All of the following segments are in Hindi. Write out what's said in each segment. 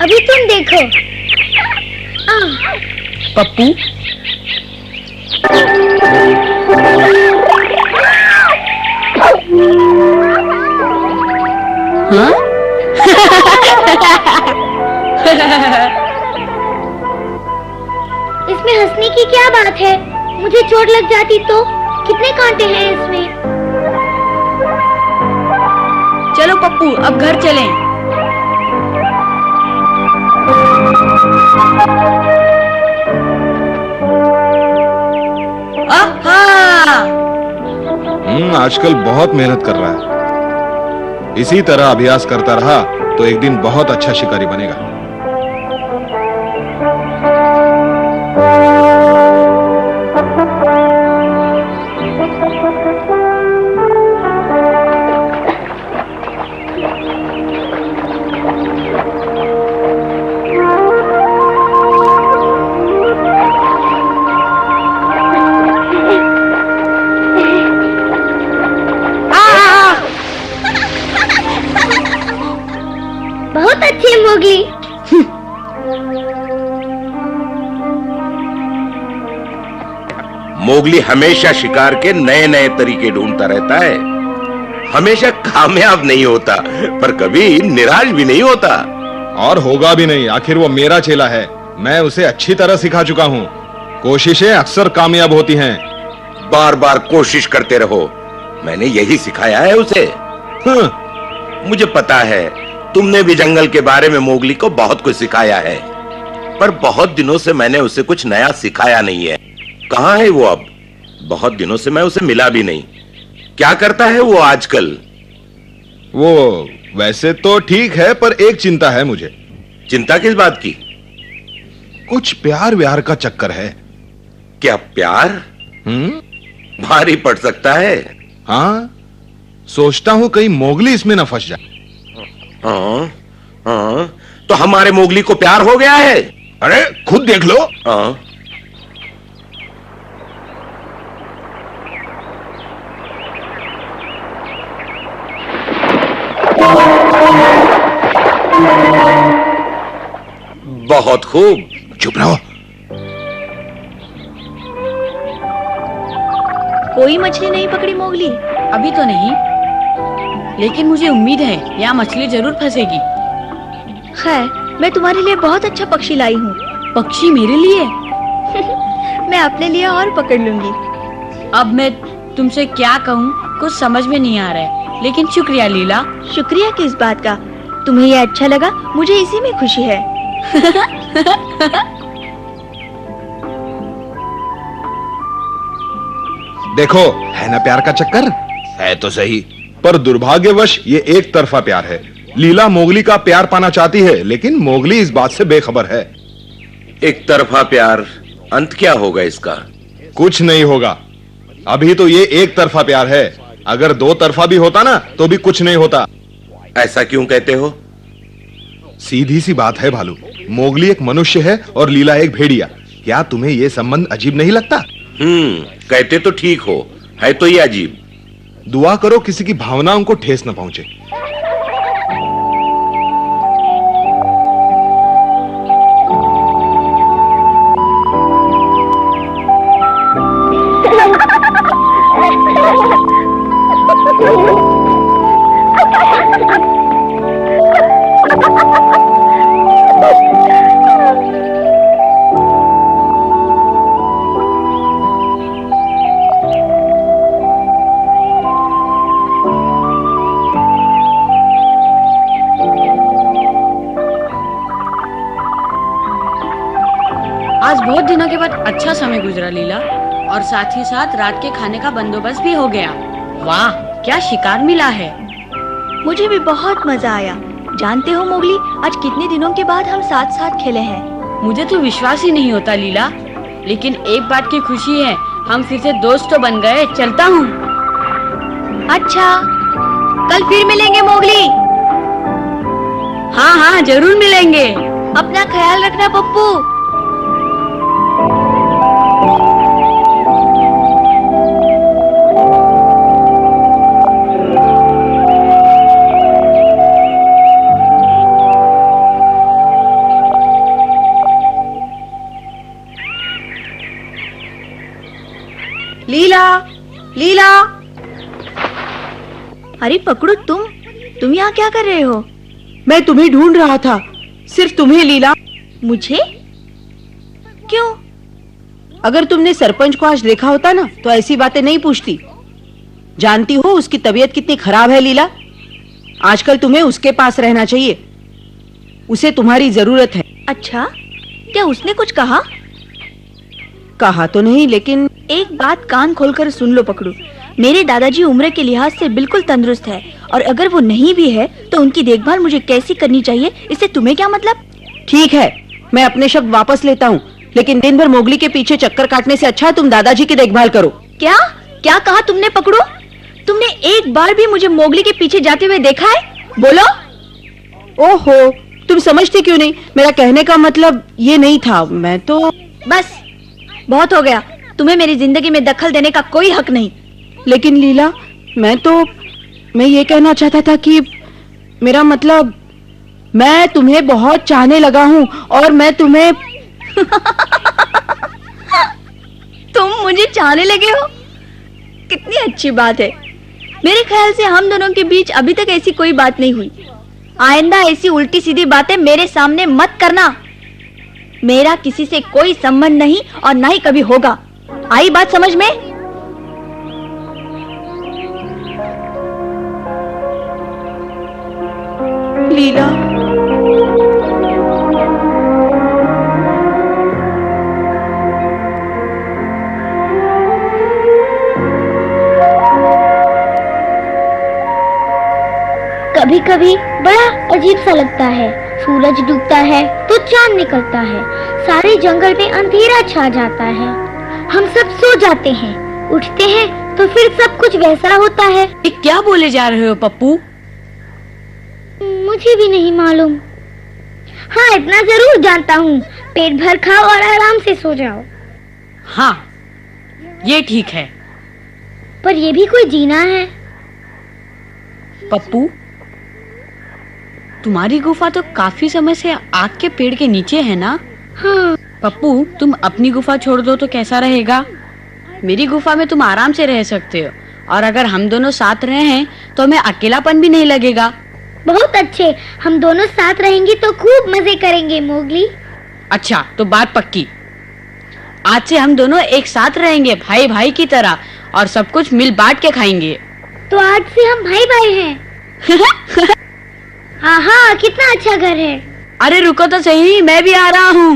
अभी तुम देखो। पप्पू, हाँ? इसमें हंसने की क्या बात है? मुझे चोट लग जाती तो? कितने कांटे हैं इसमें? चलो पप्पू, अब घर चलें। आजकल बहुत मेहनत कर रहा है। इसी तरह अभ्यास करता रहा तो एक दिन बहुत अच्छा शिकारी बनेगा। बहुत अच्छी मोगली। मोगली हमेशा शिकार के नए नए तरीके ढूंढता रहता है। हमेशा कामयाब नहीं होता, पर कभी निराश भी नहीं होता। और होगा भी नहीं, आखिर वो मेरा चेला है। मैं उसे अच्छी तरह सिखा चुका हूँ। कोशिशें अक्सर कामयाब होती हैं। बार बार कोशिश करते रहो, मैंने यही सिखाया है उसे। मुझे पता है तुमने भी जंगल के बारे में मोगली को बहुत कुछ सिखाया है, पर बहुत दिनों से मैंने उसे कुछ नया सिखाया नहीं है। कहाँ है वो अब? बहुत दिनों से मैं उसे मिला भी नहीं। क्या करता है वो आजकल? वो वैसे तो ठीक है, पर एक चिंता है मुझे। चिंता किस बात की? कुछ प्यार व्यार का चक्कर है। क्या प्यार? भारी पड़ सकता है। हाँ, सोचता हूँ कहीं मोगली इसमें न फंस जाए। हाँ, तो हमारे मोगली को प्यार हो गया है। अरे खुद देख लो। हाँ। बहुत खूब। चुप रहो। कोई मछली नहीं पकड़ी मोगली? अभी तो नहीं, लेकिन मुझे उम्मीद है यहाँ मछली जरूर फंसेगी। खैर, मैं तुम्हारे लिए बहुत अच्छा पक्षी लाई हूँ। पक्षी मेरे लिए? मैं अपने लिए और पकड़ लूंगी। अब मैं तुमसे क्या कहूँ, कुछ समझ में नहीं आ रहा है, लेकिन शुक्रिया लीला। शुक्रिया किस बात का? तुम्हें ये अच्छा लगा, मुझे इसी में खुशी है। देखो, है ना प्यार का चक्कर? है तो सही, पर दुर्भाग्यवश ये एक तरफा प्यार है। लीला मोगली का प्यार पाना चाहती है, लेकिन मोगली इस बात से बेखबर है। एक तरफा प्यार, अंत क्या होगा इसका? कुछ नहीं होगा। अभी तो ये एक तरफा प्यार है। अगर दो तरफा भी होता ना तो भी कुछ नहीं होता। ऐसा क्यों कहते हो? सीधी सी बात है भालू। मोगली एक मनुष्य है और लीला एक भेड़िया। क्या तुम्हें यह संबंध अजीब नहीं लगता? कहते तो ठीक हो, है तो ये अजीब। दुआ करो किसी की भावनाओं को ठेस न पहुंचे। आज बहुत दिनों के बाद अच्छा समय गुजरा लीला, और साथ ही साथ रात के खाने का बंदोबस्त भी हो गया। वाह, क्या शिकार मिला है। मुझे भी बहुत मजा आया। जानते हो मोगली, आज कितने दिनों के बाद हम साथ साथ खेले हैं। मुझे तो विश्वास ही नहीं होता लीला, लेकिन एक बात की खुशी है, हम फिर से दोस्त तो बन गए। चलता हूँ। अच्छा, कल फिर मिलेंगे मोगली। हाँ हाँ, जरूर मिलेंगे। अपना ख्याल रखना पप्पू। लीला, लीला। अरे पकड़ो, तुम यहाँ क्या कर रहे हो? मैं तुम्हें ढूंढ रहा था, सिर्फ तुम्हें लीला। मुझे? क्यों? अगर तुमने सरपंच को आज देखा होता ना तो ऐसी बातें नहीं पूछती। जानती हो उसकी तबीयत कितनी खराब है लीला। आजकल तुम्हें उसके पास रहना चाहिए, उसे तुम्हारी जरूरत है। अच्छा, क्या उसने कुछ कहा? कहा तो नहीं, लेकिन एक बात कान खोलकर सुन लो पकड़ू। मेरे दादाजी उम्र के लिहाज से बिल्कुल तंदुरुस्त है, और अगर वो नहीं भी है तो उनकी देखभाल मुझे कैसी करनी चाहिए, इससे तुम्हें क्या मतलब? ठीक है, मैं अपने शब्द वापस लेता हूँ, लेकिन दिन भर मोगली के पीछे चक्कर काटने से अच्छा तुम दादाजी की देखभाल करो। क्या क्या कहा तुमने पकड़ो? तुमने एक बार भी मुझे मोगली के पीछे जाते हुए देखा है? बोलो। ओहो, तुम समझती क्यों नहीं? मेरा कहने का मतलब ये नहीं था। मैं तो बस बहुत हो गया, तुम्हें मेरी जिंदगी में दखल देने का कोई हक नहीं। लेकिन लीला, मैं ये कहना चाहता था कि मेरा मतलब मैं तुम्हें बहुत चाहने लगा हूँ और मैं तुम्हें तुम मुझे चाहने लगे हो? कितनी अच्छी बात है। मेरे ख्याल से हम दोनों के बीच अभी तक ऐसी कोई बात नहीं हुई। आइंदा ऐसी उल्टी सीधी बातें मेरे सामने मत करना। मेरा किसी से कोई संबंध नहीं और ना ही कभी होगा। आई बात समझ में? लीला, कभी कभी बड़ा अजीब सा लगता है। सूरज डूबता है तो चांद निकलता है, सारे जंगल में अंधेरा छा जाता है, हम सब सो जाते हैं, उठते हैं तो फिर सब कुछ वैसा होता है। ये क्या बोले जा रहे हो पप्पू? मुझे भी नहीं मालूम। हाँ, इतना जरूर जानता हूँ, पेट भर खाओ और आराम से सो जाओ। हाँ, ये ठीक है। पर ये भी कोई जीना है? पप्पू, तुम्हारी गुफा तो काफी समय से आग के पेड़ के नीचे है ना? हाँ। पप्पू, तुम अपनी गुफा छोड़ दो तो कैसा रहेगा? मेरी गुफा में तुम आराम से रह सकते हो, और अगर हम दोनों साथ रहे हैं तो हमें अकेलापन भी नहीं लगेगा। बहुत अच्छे, हम दोनों साथ रहेंगे तो खूब मजे करेंगे मोगली। अच्छा, तो बात पक्की। आज से हम दोनों एक साथ रहेंगे, भाई भाई की तरह, और सब कुछ मिल बांट के खाएंगे। तो आज से हम भाई भाई हैं। हाँ, कितना अच्छा घर है। अरे रुको तो सही, मैं भी आ रहा हूँ।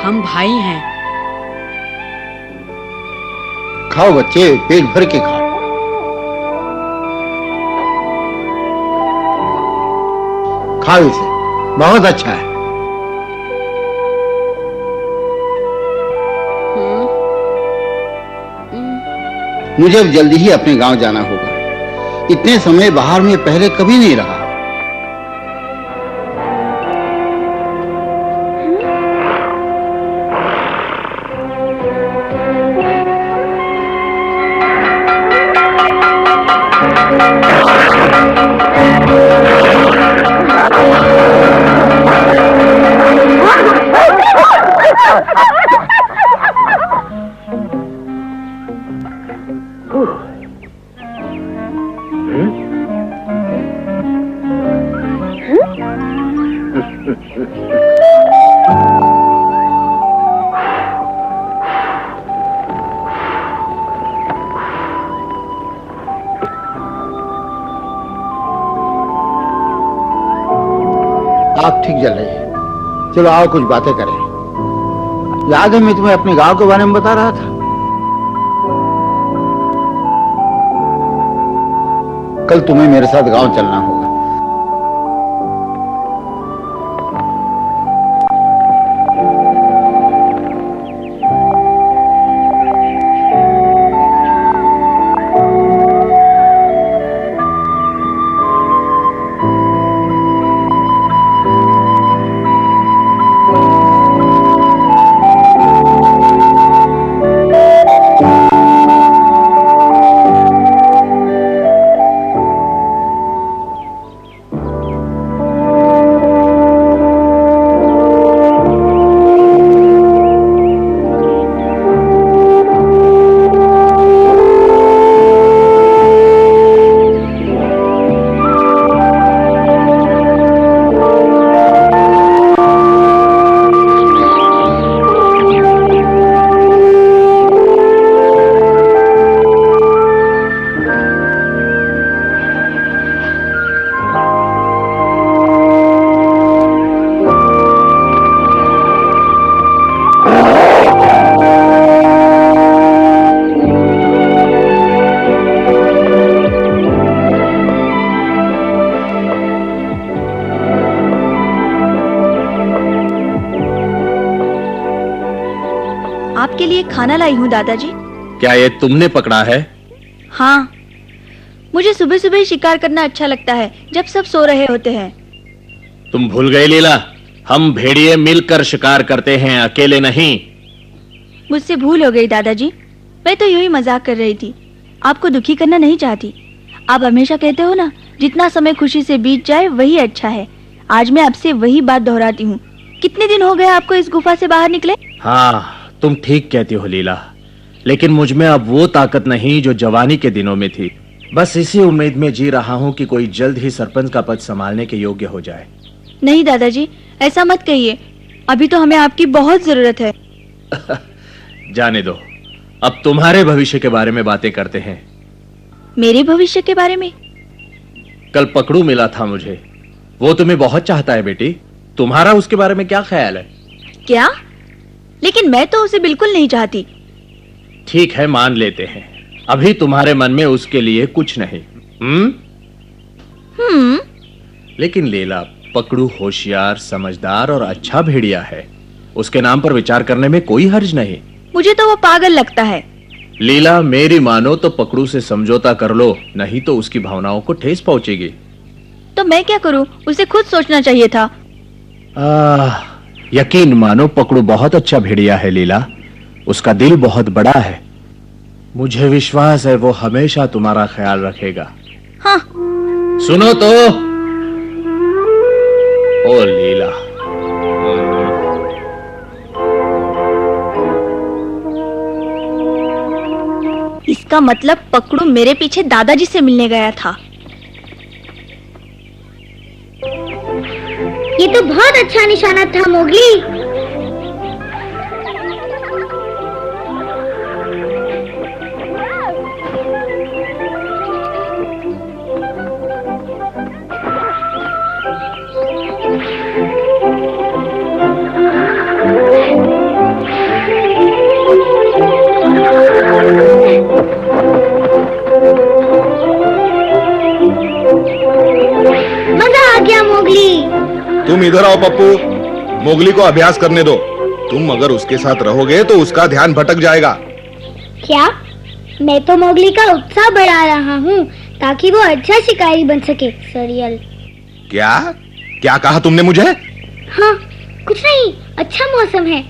हम भाई हैं। खाओ बच्चे, पेट भर के खाओ। खाओ इसे, बहुत अच्छा है। मुझे अब जल्दी ही अपने गांव जाना होगा। इतने समय बाहर में पहले कभी नहीं रहा। आग ठीक जल रही है। चलो आओ कुछ बातें करें। याद है मैं तुम्हें अपने गांव के बारे में बता रहा था? कल तुम्हें मेरे साथ गांव चलना होगा। आपके लिए खाना लाई हूँ दादाजी। क्या ये तुमने पकड़ा है? हाँ, मुझे सुबह सुबह शिकार करना अच्छा लगता है जब सब सो रहे होते हैं। तुम भूल गए लीला, हम भेड़िए मिलकर शिकार करते हैं, अकेले नहीं। मुझसे भूल हो गई दादाजी, मैं तो यूं ही मजाक कर रही थी, आपको दुखी करना नहीं चाहती। आप हमेशा कहते हो ना, जितना समय खुशी से बीत जाए वही अच्छा है। आज मैं आपसे वही बात दोहराती हूँ। कितने दिन हो गए आपको इस गुफा से बाहर निकले? हाँ, तुम ठीक कहती हो लीला, लेकिन मुझ में अब वो ताकत नहीं जो जवानी के दिनों में थी। बस इसी उम्मीद में जी रहा हूँ कि कोई जल्द ही सरपंच का पद संभालने के योग्य हो जाए। नहीं दादाजी, ऐसा मत कहिए, अभी तो हमें आपकी बहुत जरूरत है। जाने दो, अब तुम्हारे भविष्य के बारे में बातें करते हैं। मेरे भविष्य के बारे में? कल पकड़ू मिला था मुझे, वो तुम्हें बहुत चाहता है बेटी। तुम्हारा उसके बारे में क्या ख्याल है? क्या? लेकिन मैं तो उसे बिल्कुल नहीं चाहती। ठीक है, मान लेते हैं, अभी तुम्हारे मन में उसके लिए कुछ नहीं। लेकिन लीला, पकड़ू होशियार, समझदार और अच्छा भेड़िया है, उसके नाम पर विचार करने में कोई हर्ज नहीं। मुझे तो वो पागल लगता है। लीला, मेरी मानो तो पकड़ू से समझौता कर लो, नहीं तो उसकी भावनाओं को ठेस पहुंचेगी। तो मैं क्या करूं? उसे खुद सोचना चाहिए था। यकीन मानो, पकड़ू बहुत अच्छा भेड़िया है लीला, उसका दिल बहुत बड़ा है। मुझे विश्वास है वो हमेशा तुम्हारा ख्याल रखेगा। हाँ। सुनो तो, ओ लीला, इसका मतलब पकड़ू मेरे पीछे दादाजी से मिलने गया था। ये तो बहुत अच्छा निशाना था मोगली। मजा आ गया मोगली। तुम इधर आओ पप्पू, मोगली को अभ्यास करने दो। तुम अगर उसके साथ रहोगे तो उसका ध्यान भटक जाएगा। क्या? मैं तो मोगली का उत्साह बढ़ा रहा हूँ ताकि वो अच्छा शिकारी बन सके। सरियल। क्या क्या कहा तुमने मुझे? हाँ, कुछ नहीं, अच्छा मौसम है।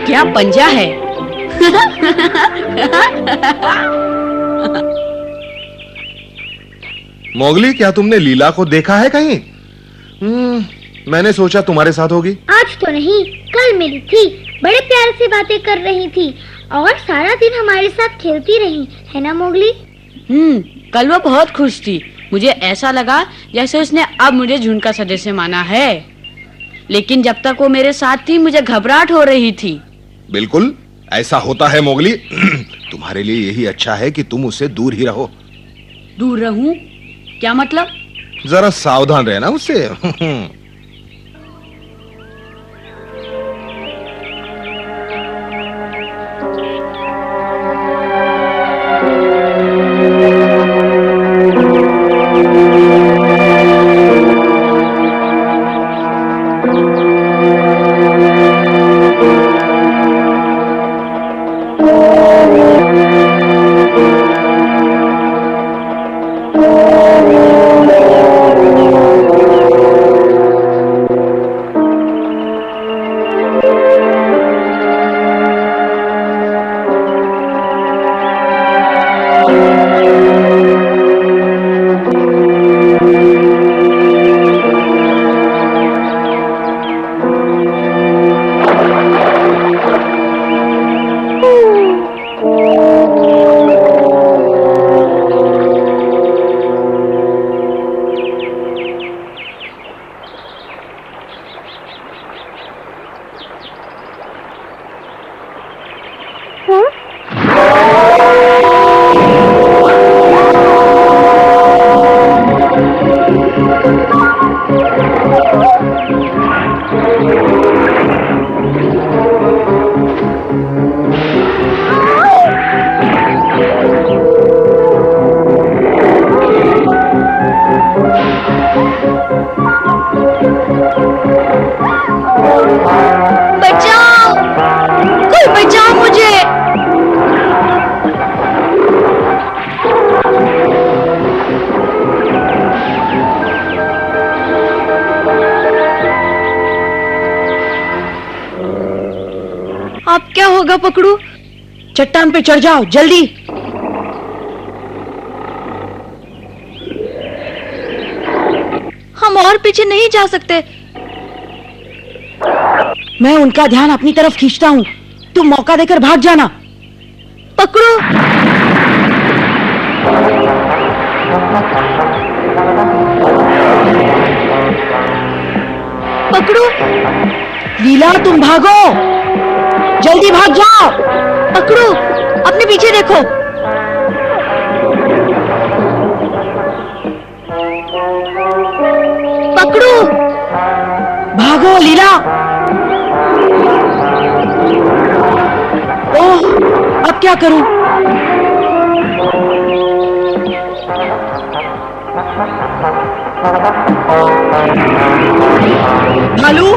क्या पंजा है? मोगली, क्या तुमने लीला को देखा है कहीं? मैंने सोचा तुम्हारे साथ होगी। आज तो नहीं, कल मिली थी, बड़े प्यार से बातें कर रही थी और सारा दिन हमारे साथ खेलती रही, है ना मोगली? कल वो बहुत खुश थी। मुझे ऐसा लगा जैसे उसने अब मुझे झुंड का सदस्य माना है, लेकिन जब तक वो मेरे साथ थी मुझे घबराहट हो रही थी। बिल्कुल ऐसा होता है मोगली। तुम्हारे लिए यही अच्छा है कि तुम उससे दूर ही रहो। दूर रहूं? क्या मतलब? जरा सावधान रहना उससे। बचाओ, कोई बचाओ मुझे। अब क्या होगा पकड़ू? चट्टान पे चढ़ जाओ जल्दी। हम और पीछे नहीं जा सकते। मैं उनका ध्यान अपनी तरफ खींचता हूँ, तुम मौका देकर भाग जाना। पकड़ो। पकड़ो। लीला तुम भागो, जल्दी भाग जाओ। पकड़ो, अपने पीछे देखो। पकड़ो। भागो लीला। ओह, अब क्या करूं? भालू,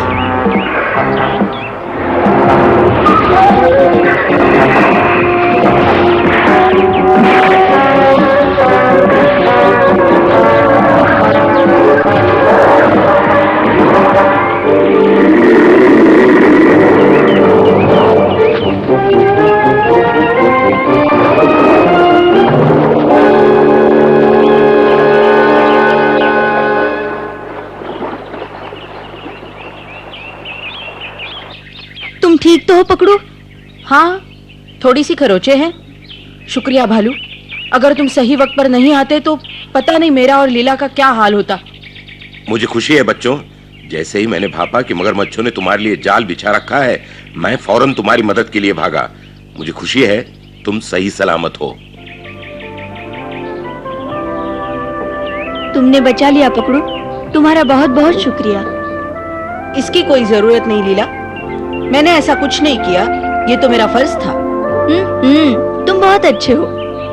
तुम ठीक तो हो पकड़ू? हाँ, थोड़ी सी खरोचे हैं। शुक्रिया भालू, अगर तुम सही वक्त पर नहीं आते तो पता नहीं मेरा और लीला का क्या हाल होता। मुझे खुशी है बच्चों, जैसे ही मैंने भापा कि मगरमच्छों ने तुम्हारे लिए जाल बिछा रखा है, मैं फौरन तुम्हारी मदद के लिए भागा। मुझे खुशी है तुम सही सलामत हो। तुमने बचा लिया पकड़ू, तुम्हारा बहुत बहुत शुक्रिया। इसकी कोई जरूरत नहीं लीला, मैंने ऐसा कुछ नहीं किया, ये तो मेरा फर्ज था। तुम बहुत अच्छे हो।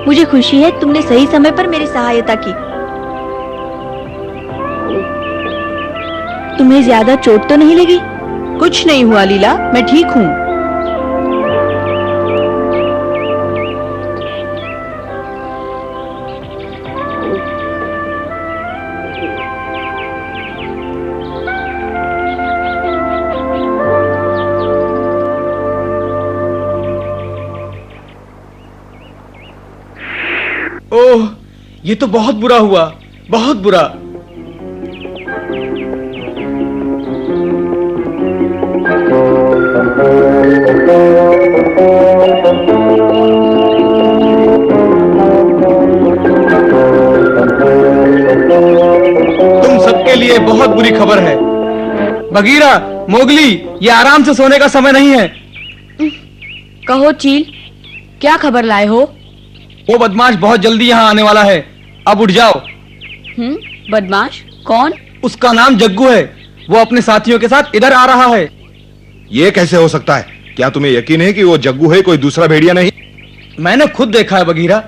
मुझे खुशी है तुमने सही समय पर मेरी सहायता की। तुम्हें ज्यादा चोट तो नहीं लगी? कुछ नहीं हुआ लीला, मैं ठीक हूँ। ओह, ये तो बहुत बुरा हुआ, बहुत बुरा। तुम सबके लिए बहुत बुरी खबर है। बगीरा, मोगली, ये आराम से सोने का समय नहीं है। कहो चील, क्या खबर लाए हो? वो बदमाश बहुत जल्दी यहाँ आने वाला है, अब उठ जाओ। बदमाश कौन? उसका नाम जग्गू है, वो अपने साथियों के साथ इधर आ रहा है। ये कैसे हो सकता है? क्या तुम्हें यकीन है कि वो जग्गू है, कोई दूसरा भेड़िया नहीं? मैंने खुद देखा है बगीरा,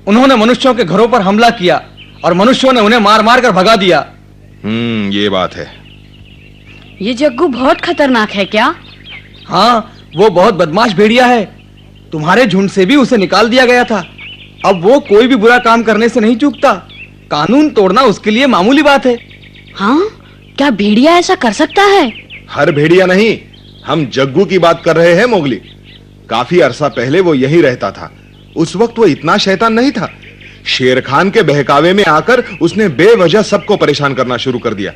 उन्होंने मनुष्यों के घरों पर हमला किया और मनुष्यों ने उन्हें मार मार कर भगा दिया। ये बात है। ये जग्गू बहुत खतरनाक है क्या? हाँ, वो बहुत बदमाश भेड़िया है, तुम्हारे झुंड से भी उसे निकाल दिया गया था। अब वो कोई भी बुरा काम करने से नहीं चूकता, कानून तोड़ना उसके लिए मामूली बात है। हाँ, क्या भेड़िया ऐसा कर सकता है? हर भेड़िया नहीं, हम जग्गू की बात कर रहे हैं मोगली। काफी अरसा पहले वो यहीं रहता था। उस वक्त वो इतना शैतान नहीं था। शेर खान के बहकावे में आकर उसने बेवजह सबको परेशान करना शुरू कर दिया।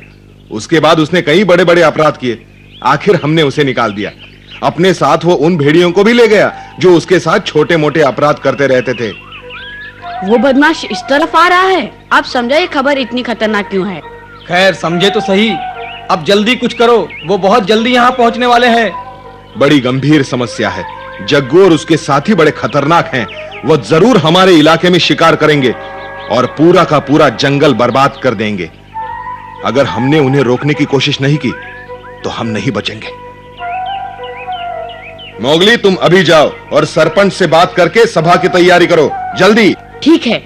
उसके बाद उसने कई बड़े बड़े अपराध किए। आखिर हमने उसे निकाल दिया। अपने साथ वो उन भेड़ियों को भी ले गया जो उसके साथ छोटे मोटे अपराध करते रहते थे। वो बदमाश इस तरफ आ रहा है। आप समझा ये खबर इतनी खतरनाक क्यों है? खैर, समझे तो सही, अब जल्दी कुछ करो, वो बहुत जल्दी यहाँ पहुँचने वाले हैं। बड़ी गंभीर समस्या है। जग्गू और उसके साथी बड़े खतरनाक हैं। वो जरूर हमारे इलाके में शिकार करेंगे और पूरा का पूरा जंगल बर्बाद कर देंगे। अगर हमने उन्हें रोकने की कोशिश नहीं की तो हम नहीं बचेंगे। मोगली, तुम अभी जाओ और सरपंच से बात करके सभा की तैयारी करो, जल्दी। ठीक है।